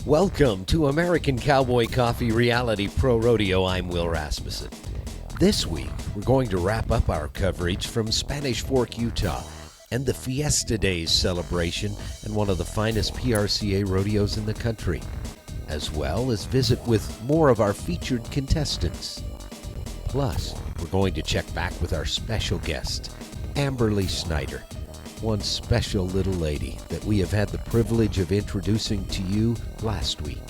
Welcome to American Cowboy Coffee Reality Pro Rodeo. I'm Will Rasmussen. This week, we're going to wrap up our coverage from Spanish Fork, Utah, and the Fiesta Days celebration and one of the finest PRCA rodeos in the country, as well as visit with more of our featured contestants. Plus, we're going to check back with our special guest, Amberly Snyder, one special little lady that we have had the privilege of introducing to you last week.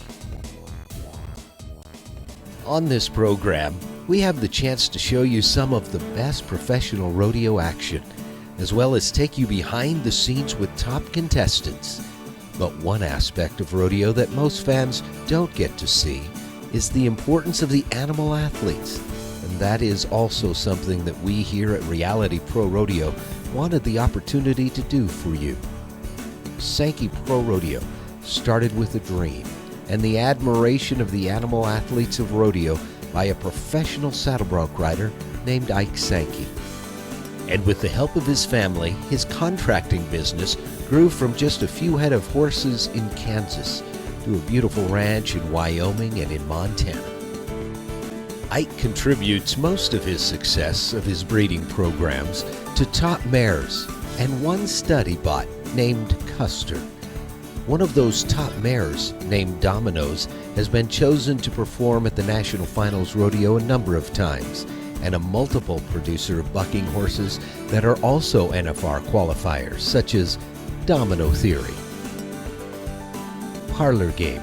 On this program, we have the chance to show you some of the best professional rodeo action, as well as take you behind the scenes with top contestants. But one aspect of rodeo that most fans don't get to see is the importance of the animal athletes. And that is also something that we here at Reality Pro Rodeo wanted the opportunity to do for you. Sankey Pro Rodeo started with a dream and the admiration of the animal athletes of rodeo by a professional saddlebronc rider named Ike Sankey. And with the help of his family, his contracting business grew from just a few head of horses in Kansas to a beautiful ranch in Wyoming and in Montana. Ike contributes most of his success of his breeding programs to top mares and one stud he bought named Custer. One of those top mares, named Dominoes, has been chosen to perform at the National Finals Rodeo a number of times, and a multiple producer of bucking horses that are also NFR qualifiers, such as Domino Theory, Parlor Game,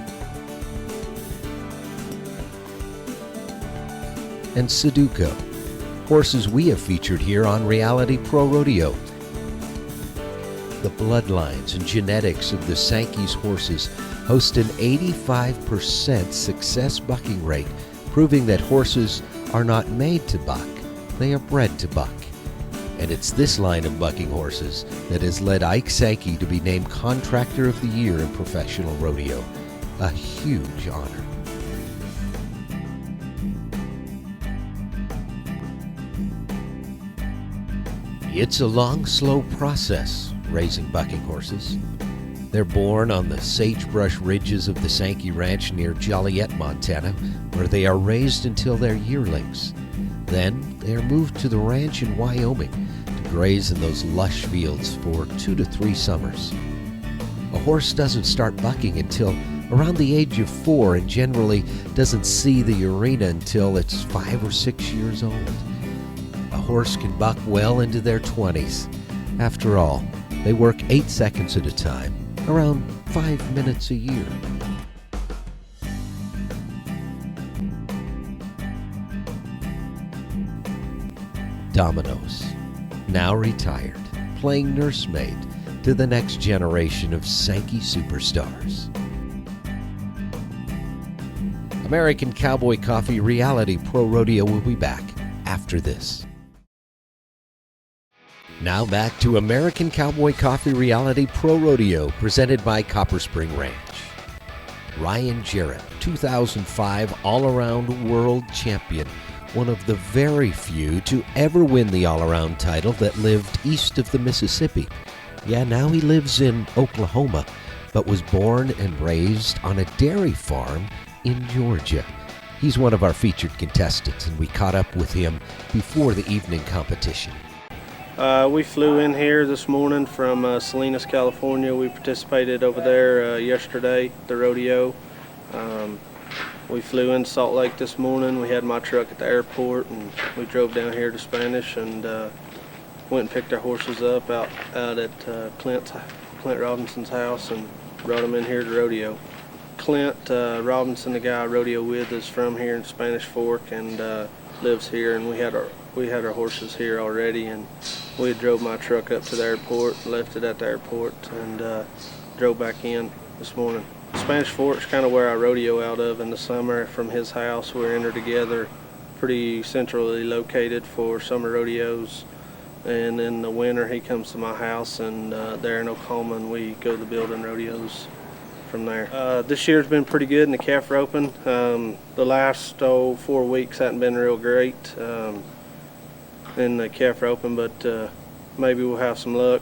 and Sudoku, horses we have featured here on Reality Pro Rodeo. The bloodlines and genetics of the Sankey's horses host an 85% success bucking rate, proving that horses are not made to buck, they are bred to buck. And it's this line of bucking horses that has led Ike Sankey to be named Contractor of the Year in professional rodeo, a huge honor. It's a long, slow process, raising bucking horses. They're born on the sagebrush ridges of the Sankey Ranch near Joliet, Montana, where they are raised until they're yearlings. Then they are moved to the ranch in Wyoming to graze in those lush fields for 2 to 3 summers. A horse doesn't start bucking until around the age of 4 and generally doesn't see the arena until it's 5 or 6 years old. A horse can buck well into their 20s. After all, they work 8 seconds at a time, around 5 minutes a year. Dominoes, now retired, playing nursemaid to the next generation of Sankey superstars. American Cowboy Coffee Reality Pro Rodeo will be back after this. Now back to American Cowboy Coffee Reality Pro Rodeo, presented by Copper Spring Ranch. Ryan Jera, 2005 all-around world champion, one of the very few to ever win the all-around title that lived east of the Mississippi. Yeah, now he lives in Oklahoma, but was born and raised on a dairy farm in Georgia. He's one of our featured contestants, and we caught up with him before the evening competition. We flew in here this morning from Salinas, California. We participated over there yesterday, the rodeo. We flew in Salt Lake this morning. We had my truck at the airport, and we drove down here to Spanish and went and picked our horses up out at Clint Robinson's house and brought them in here to rodeo. Clint Robinson, the guy I rodeo with, is from here in Spanish Fork and lives here, and we had our horses here already, and we drove my truck up to the airport, left it at the airport, and drove back in this morning. Spanish Fork's kind of where I rodeo out of in the summer from his house. We're in there together, pretty centrally located for summer rodeos, and in the winter he comes to my house, and there in Oklahoma, and we go to the building rodeos from there. This year's been pretty good in the calf roping. The last 4 weeks hadn't been real great in the calf roping, but maybe we'll have some luck.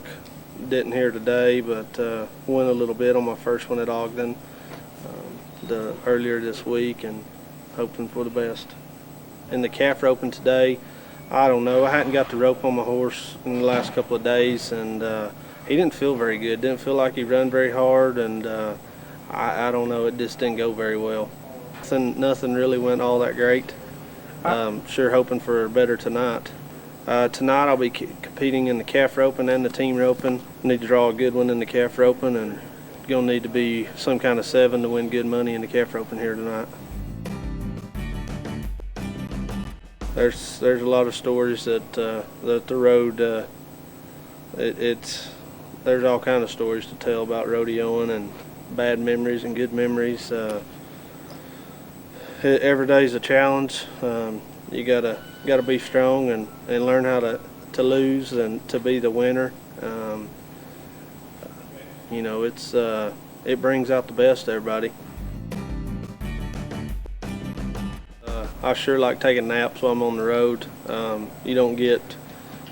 Didn't here today, but won a little bit on my first one at Ogden. earlier this week, and hoping for the best. In the calf roping today, I don't know. I hadn't got the rope on my horse in the last couple of days, and he didn't feel very good. Didn't feel like he run very hard, and I don't know. It just didn't go very well. Nothing really went all that great. Sure hoping for better tonight. Tonight I'll be competing in the calf roping and the team roping. Need to draw a good one in the calf roping, and gonna need to be some kind of 7 to win good money in the calf roping here tonight. There's a lot of stories that the road. There's all kind of stories to tell about rodeoing, and bad memories and good memories. Every day's a challenge. You gotta be strong and learn how to lose and to be the winner. You know, it brings out the best of everybody. I sure like taking naps while I'm on the road. You don't get,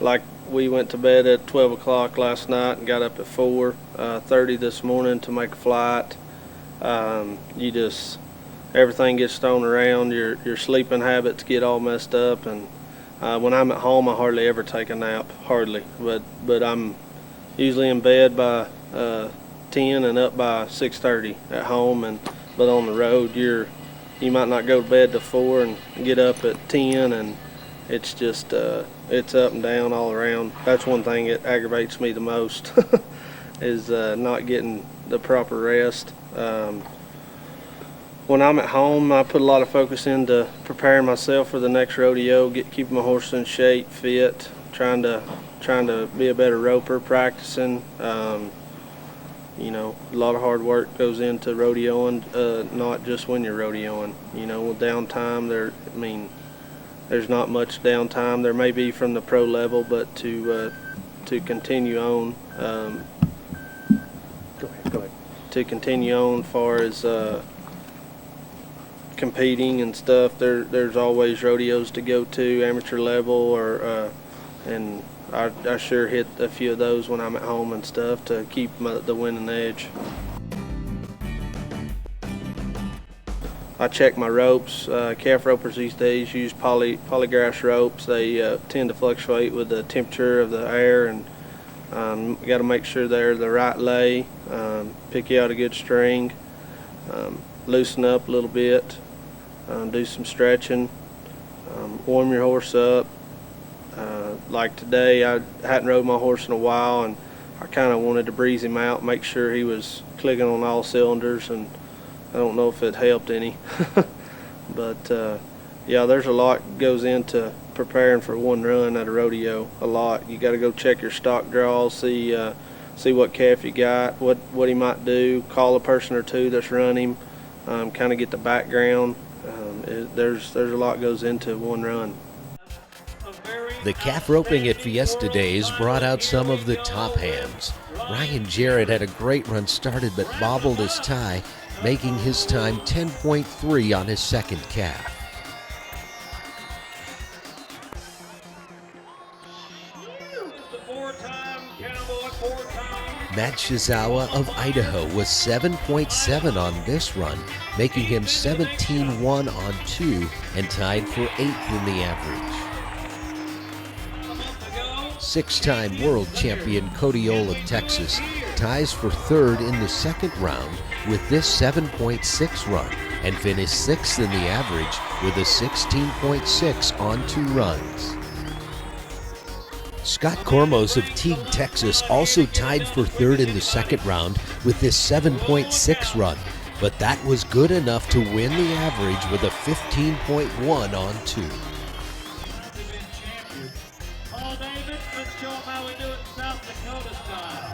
like we went to bed at 12 o'clock last night and got up at 4:30 this morning to make a flight. Everything gets thrown around. Your sleeping habits get all messed up, and when I'm at home, I hardly ever take a nap, hardly. But I'm usually in bed by 10 and up by 6:30 at home, but on the road, you might not go to bed till 4 and get up at 10, and it's just it's up and down all around. That's one thing that aggravates me the most is not getting the proper rest. When I'm at home, I put a lot of focus into preparing myself for the next rodeo, keeping my horse in shape, fit, trying to be a better roper, practicing. You know, a lot of hard work goes into rodeoing, not just when you're rodeoing. You know, with downtime, there's not much downtime. There may be from the pro level, but to continue on. Go ahead. To continue on, as far as competing and stuff, there's always rodeos to go to, amateur level, and I sure hit a few of those when I'm at home and stuff to keep the winning edge. I check my ropes. Calf ropers these days use polygrass ropes. They tend to fluctuate with the temperature of the air, and got to make sure they're the right lay. Pick you out a good string, loosen up a little bit, do some stretching, warm your horse up. Like today, I hadn't rode my horse in a while, and I kind of wanted to breeze him out, make sure he was clicking on all cylinders, and I don't know if it helped any. But yeah, there's a lot goes into preparing for one run at a rodeo. A lot. You got to go check your stock draws, see what calf you got, what he might do, call a person or two that's running him, kind of get the background. There's a lot goes into one run. The calf roping at Fiesta Days brought out some of the top hands. Ryan Jera had a great run started but bobbled his tie, making his time 10.3 on his second calf. Matt Shizawa of Idaho was 7.7 on this run, making him 17-1 on 2 and tied for 8th in the average. Six-time world champion Codiol of Texas ties for 3rd in the second round with this 7.6 run and finished 6th in the average with a 16.6 on 2 runs. Scott Cormos of Teague, Texas also tied for 3rd in the second round with this 7.6 run, but that was good enough to win the average with a 15.1 on 2.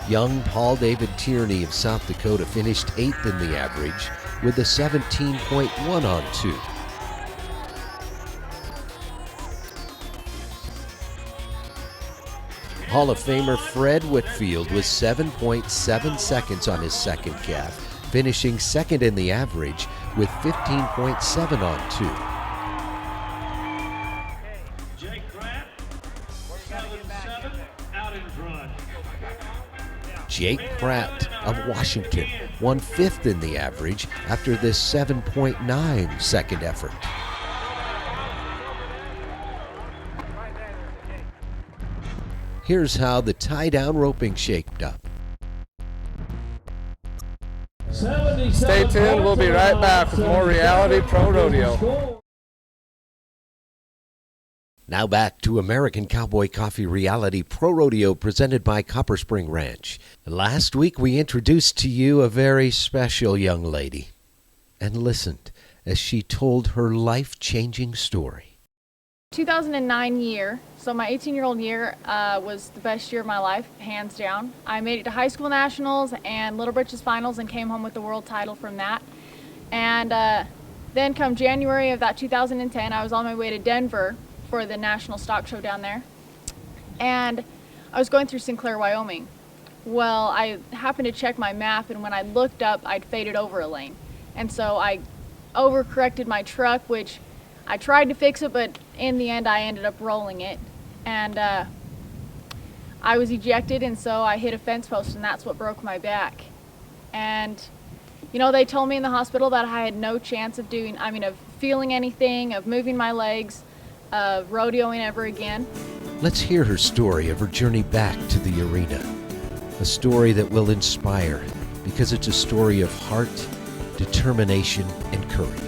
Young Paul David Tierney of South Dakota finished 8th in the average with a 17.1 on 2. Hall of Famer Fred Whitfield was 7.7 seconds on his second calf, finishing 2nd in the average with 15.7 on 2. Jake Pratt of Washington won 5th in the average after this 7.9 second effort. Here's how the tie-down roping shaped up. Stay tuned, we'll be right back with more Reality Pro Rodeo. Now back to American Cowboy Coffee Reality Pro Rodeo presented by Copper Spring Ranch. Last week we introduced to you a very special young lady and listened as she told her life-changing story. 2009 year, so my 18-year-old year was the best year of my life, hands down. I made it to high school nationals and Little Britches finals and came home with the world title from that. And then come January of that 2010, I was on my way to Denver for the national stock show down there. And I was going through Sinclair, Wyoming. Well, I happened to check my map, and when I looked up, I'd faded over a lane. And so I overcorrected my truck, which I tried to fix it, but in the end I ended up rolling it. And I was ejected, and so I hit a fence post, and that's what broke my back. And you know, they told me in the hospital that I had no chance of of feeling anything, of moving my legs, of rodeoing ever again. Let's hear her story of her journey back to the arena. A story that will inspire because it's a story of heart, determination, and courage.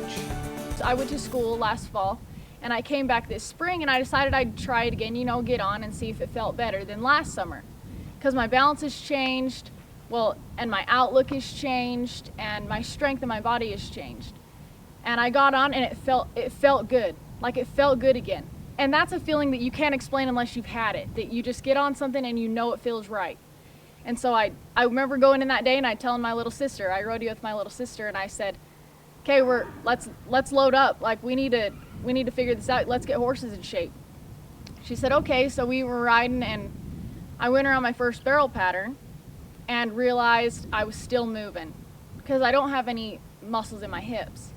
I went to school last fall, and I came back this spring, and I decided I'd try it again, get on and see if it felt better than last summer. Because my balance has changed, and my outlook has changed, and my strength in my body has changed. And I got on, and it felt good. Like it felt good again. And that's a feeling that you can't explain unless you've had it, that you just get on something and you know it feels right. And so I remember going in that day and I telling my little sister, I rodeo with my little sister, and I said, okay, let's load up. Like we need to figure this out. Let's get horses in shape. She said, okay. So we were riding, and I went around my first barrel pattern and realized I was still moving because I don't have any muscles in my hips.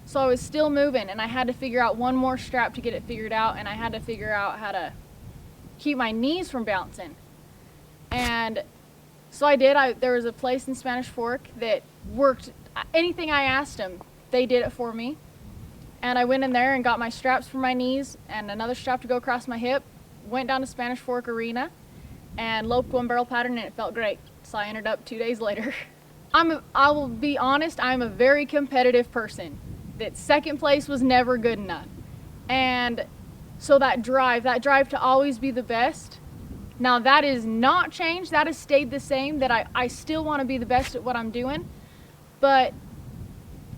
So I was still moving, and I had to figure out one more strap to get it figured out, and I had to figure out how to keep my knees from bouncing. And so I did. There was a place in Spanish Fork that worked. Anything I asked them, they did it for me. And I went in there and got my straps for my knees and another strap to go across my hip, went down to Spanish Fork Arena, and loped one barrel pattern, and it felt great. So I ended up 2 days later. I will be honest, I'm a very competitive person. That second place was never good enough. And so that drive to always be the best, now that is not changed, that has stayed the same, that I still want to be the best at what I'm doing, but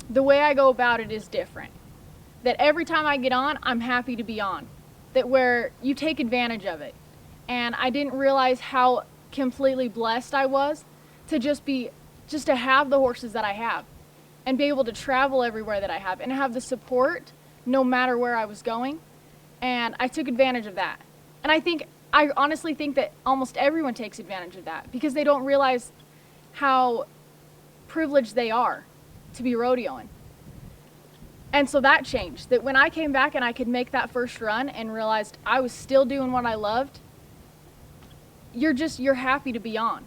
the way I go about it is different. That every time I get on, I'm happy to be on. That where you take advantage of it. And I didn't realize how completely blessed I was to just to have the horses that I have. And be able to travel everywhere that I have and have the support no matter where I was going. And I took advantage of that. And I honestly think that almost everyone takes advantage of that because they don't realize how privileged they are to be rodeoing. And so that changed. That when I came back and I could make that first run and realized I was still doing what I loved, you're happy to be on.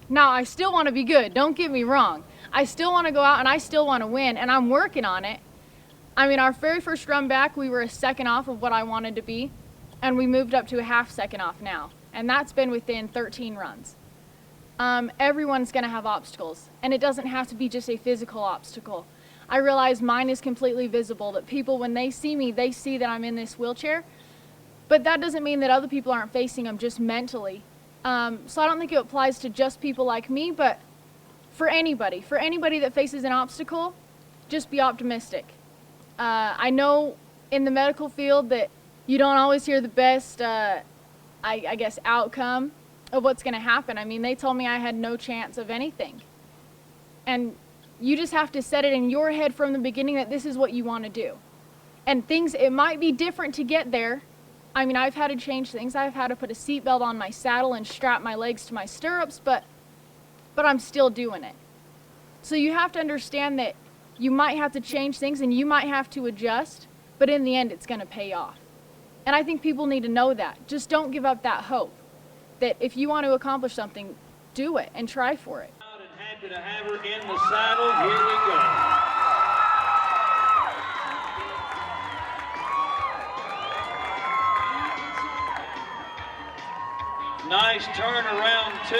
Now, I still want to be good, don't get me wrong. I still want to go out and I still want to win, and I'm working on it. Our very first run back, we were a second off of what I wanted to be, and we moved up to a half second off now. And that's been within 13 runs. Everyone's going to have obstacles, and it doesn't have to be just a physical obstacle. I realize mine is completely visible, that people, when they see me, they see that I'm in this wheelchair, but that doesn't mean that other people aren't facing them just mentally. So I don't think it applies to just people like me, but for anybody that faces an obstacle, just be optimistic. I know in the medical field that you don't always hear the best, I guess, outcome of what's going to happen. They told me I had no chance of anything. And you just have to set it in your head from the beginning that this is what you want to do. And it might be different to get there. I've had to change things. I've had to put a seatbelt on my saddle and strap my legs to my stirrups, but I'm still doing it. So you have to understand that you might have to change things and you might have to adjust, but in the end it's going to pay off. And I think people need to know that. Just don't give up that hope. That if you want to accomplish something, do it and try for it. And happy to have her in the saddle. Here we go. Nice turn around 2.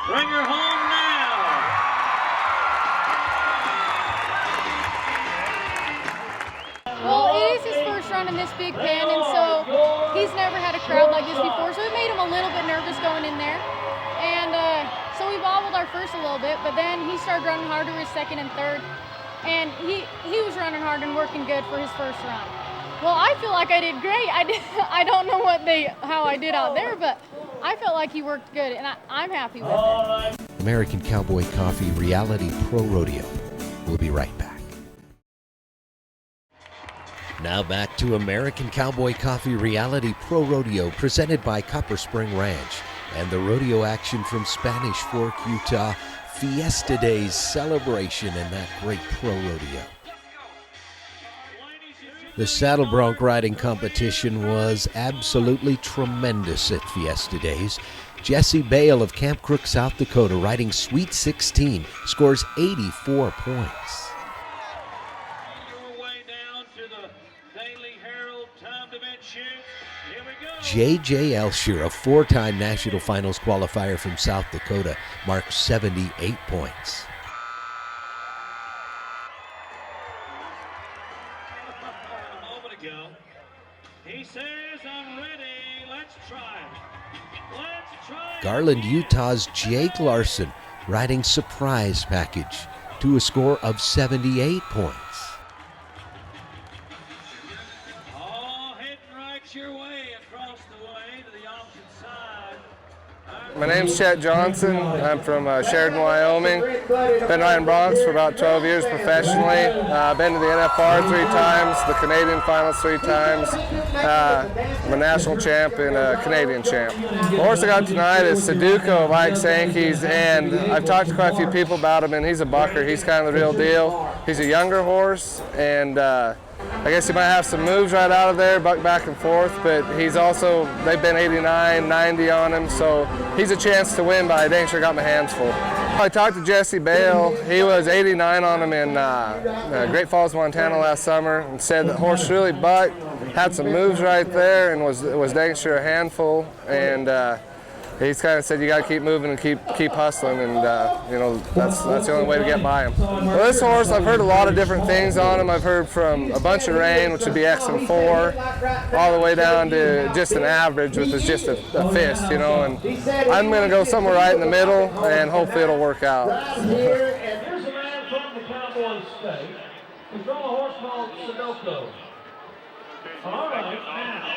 Bring her home now. Well, it is his first run in this big pen, and so he's never had a crowd like this before, so it made him a little bit nervous going in there. And so we bobbled our first a little bit, but then he started running harder his second and third, and he was running hard and working good for his first run. Well, I feel like I did great. I don't know how I did out there, but I felt like he worked good, and I'm happy with it. American Cowboy Coffee Reality Pro Rodeo. We'll be right back. Now back to American Cowboy Coffee Reality Pro Rodeo, presented by Copper Spring Ranch and the rodeo action from Spanish Fork, Utah, Fiesta Days celebration and that great pro rodeo. The saddle bronc riding competition was absolutely tremendous at Fiesta Days. Jesse Bale of Camp Crook, South Dakota, riding Sweet 16, scores 84 points. Your way down to the Daily Herald time dimension. Here we go. J.J. Elsher, a 4-time National Finals qualifier from South Dakota, marked 78 points. He says, I'm ready. Let's try it. Let's try it. Garland, Utah's Jake Larson, riding Surprise Package to a score of 78 points. Oh, heading right your way across the way to the opposite side. My name's Chet Johnson. I'm from Sheridan, Wyoming. Been riding broncs for about 12 years professionally. Been to the NFR 3 times, the Canadian finals 3 times. I'm a national champ and a Canadian champ. The horse I got tonight is Sudoku of Sankey's, and I've talked to quite a few people about him, and he's a bucker. He's kind of the real deal. He's a younger horse, and I guess he might have some moves right out of there, buck back and forth, but he's also, they've been 89, 90 on him, so he's a chance to win, but I dang sure got my hands full. I talked to Jesse Bale. He was 89 on him in Great Falls, Montana last summer, and said the horse really bucked, had some moves right there, and was dang sure a handful, and he's kind of said you got to keep moving and keep hustling, and you know, that's the only way to get by him. Well, this horse, I've heard a lot of different things on him. I've heard from a bunch of rain, which would be X and 4, all the way down to just an average, which is just a fist, you know. And I'm going to go somewhere right in the middle, and hopefully it'll work out. Here, and here's a man from the Cowboy State. He's from a horse called Sudoku. All right, now.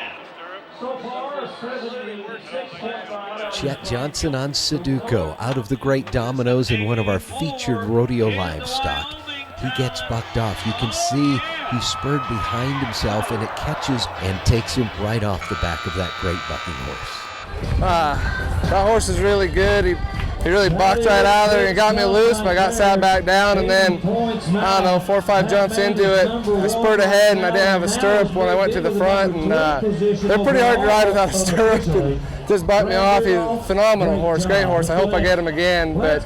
So far, a 76.5. Chet Johnson on Sudoku, out of the Great Dominoes in one of our featured rodeo livestock. He gets bucked off. You can see he spurred behind himself, and it catches and takes him right off the back of that great bucking horse. That horse is really good. He really bucked right out of there and got me loose, but I got sat back down, and then, I don't know, 4 or 5 jumps into it, I spurred ahead, and I didn't have a stirrup when I went to the front, and they're pretty hard to ride without a stirrup, and just bucked me off. He's a phenomenal horse, great horse. I hope I get him again, but,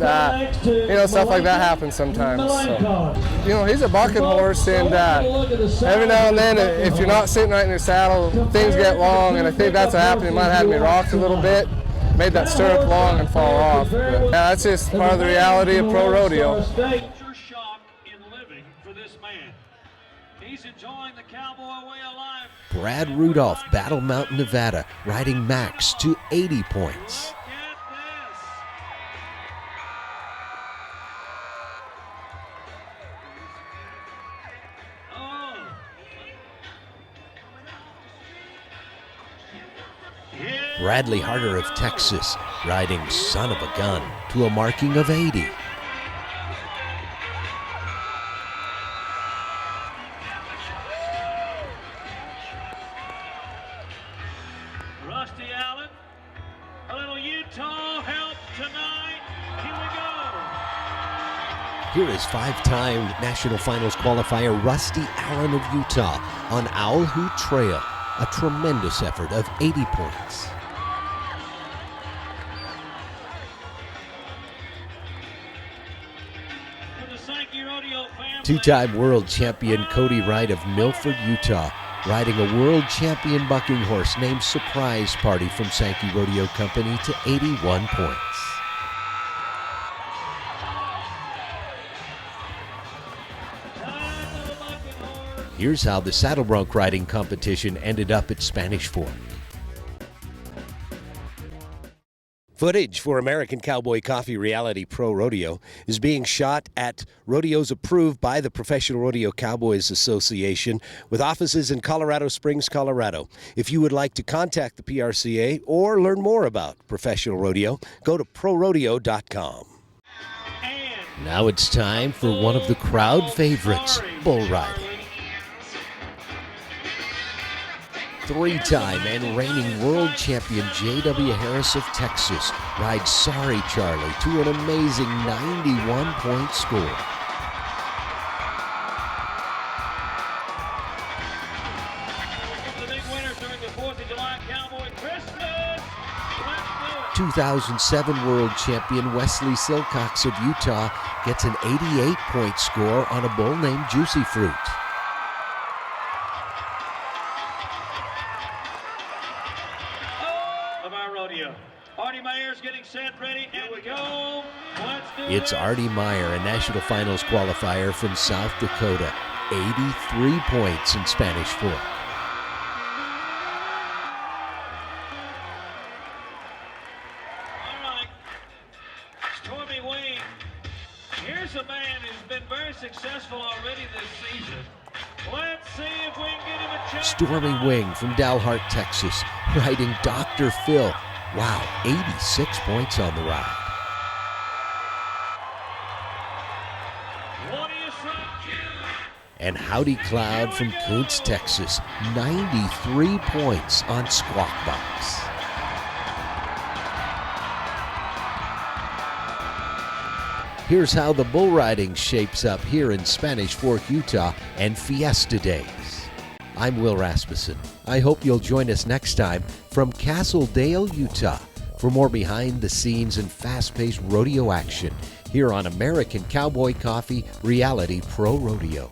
you know, stuff like that happens sometimes. So, you know, he's a bucking horse, and every now and then, if you're not sitting right in your saddle, things get long, and I think that's what happened. He might have had me rocked a little bit. Made that stirrup long and fall off. But, yeah, that's just part of the reality of pro rodeo. Shock in living for this man. He's enjoying the cowboy way of life. Brad Rudolph, Battle Mountain, Nevada, riding Max to 80 points. Look at this. Oh. Bradley Harder of Texas, riding Son of a Gun to a marking of 80. Rusty Allen, a little Utah help tonight. Here we go. Here is 5-time National Finals qualifier Rusty Allen of Utah on Owl Hoot Trail. a tremendous effort of 80 points. For the Sankey Rodeo family. Two-time world champion Cody Wright of Milford, Utah, riding a world champion bucking horse named Surprise Party from Sankey Rodeo Company to 81 points. Here's how the saddle bronc riding competition ended up at Spanish Fork. Footage for American Cowboy Coffee Reality Pro Rodeo is being shot at rodeos approved by the Professional Rodeo Cowboys Association with offices in Colorado Springs, Colorado. If you would like to contact the PRCA or learn more about professional rodeo, go to prorodeo.com. Now it's time for one of the crowd favorites, bull riding. Three-time and reigning world champion J.W. Harris of Texas rides Sorry Charlie to an amazing 91-point score. The big winners during the 4th of July Cowboy Christmas. Let's do it. 2007 world champion Wesley Silcox of Utah gets an 88-point score on a bull named Juicy Fruit. Of our rodeo. Artie Meyer's getting set, ready, and go. Let's do It's it. Artie Meyer, a national finals qualifier from South Dakota. 83 points in Spanish Fork. All right. Stormy Wing. Here's a man who's been very successful already this season. Let's see if we can get him a chance. Stormy Wing from Dalhart, Texas, riding Dr. Phil. Wow, 86 points on the ride. What do you say? And Howdy Cloud from Kuntz, Texas, 93 points on Squawk Box. Here's how the bull riding shapes up here in Spanish Fork, Utah, and Fiesta Days. I'm Will Rasmussen. I hope you'll join us next time from Castle Dale, Utah, for more behind-the-scenes and fast-paced rodeo action here on American Cowboy Coffee Reality Pro Rodeo.